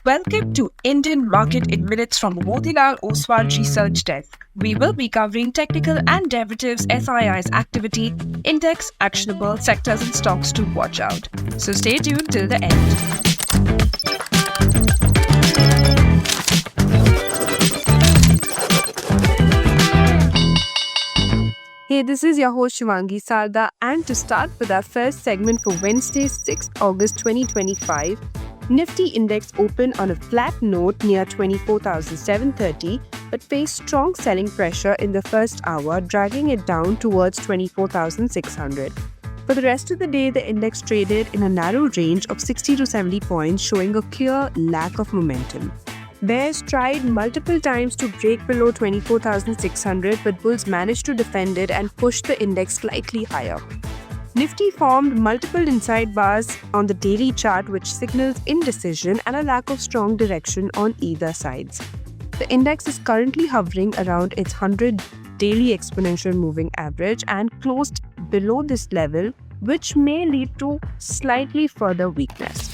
Welcome to Indian Market in Minutes from Motilal Oswal Research Desk. We will be covering technical and derivatives SII's activity, index, actionable sectors and stocks to watch out. So stay tuned till the end. Hey, this is your host Shivangi Sarda, and to start with our first segment for Wednesday, 6th August 2025, Nifty index opened on a flat note near 24,730 but faced strong selling pressure in the first hour, dragging it down towards 24,600. For the rest of the day, the index traded in a narrow range of 60 to 70 points, showing a clear lack of momentum. Bears tried multiple times to break below 24,600, but bulls managed to defend it and push the index slightly higher. Nifty formed multiple inside bars on the daily chart, which signals indecision and a lack of strong direction on either sides. The index is currently hovering around its 100 daily exponential moving average and closed below this level, which may lead to slightly further weakness.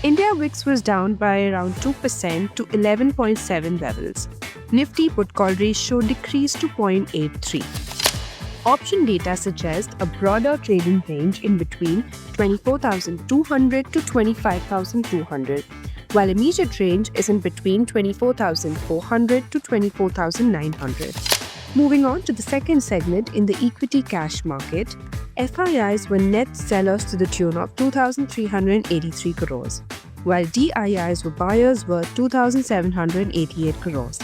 India VIX was down by around 2% to 11.7 levels. Nifty put-call ratio decreased to 0.83. Option data suggests a broader trading range in between 24,200 to 25,200, while immediate range is in between 24,400 to 24,900. Moving on to the second segment in the equity cash market, FIIs were net sellers to the tune of 2,383 crores, while DIIs were buyers worth 2,788 crores.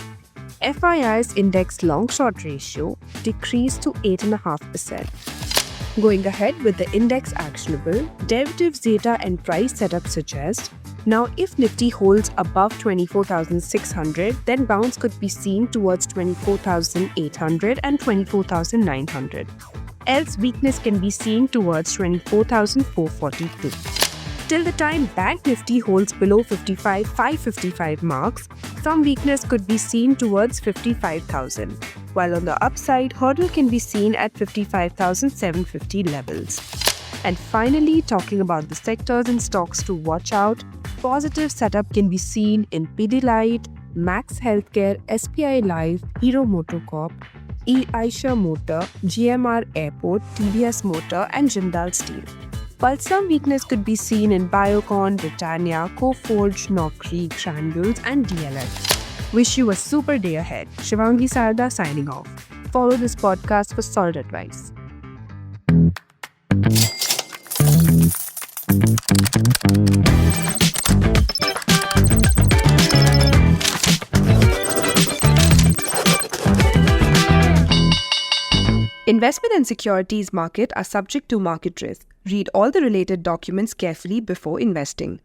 FII's index long-short ratio decreased to 8.5%. Going ahead with the index actionable, derivatives data and price setup suggest now if Nifty holds above 24,600, then bounce could be seen towards 24,800 and 24,900. Else weakness can be seen towards 24,442. Till the time Bank Nifty holds below 55,555 marks, some weakness could be seen towards 55,000, while on the upside, hurdle can be seen at 55,750 levels. And finally, talking about the sectors and stocks to watch out, positive setup can be seen in Pidilite, Max Healthcare, SBI Life, Hero MotoCorp, Eicher Motor, GMR Airport, TVS Motor and Jindal Steel. While some weakness could be seen in Biocon, Britannia, Coforge, Naukri, Granules and DLF. Wish you a super day ahead. Shivangi Sarda signing off. Follow this podcast for solid advice. Investment and securities market are subject to market risk. Read all the related documents carefully before investing.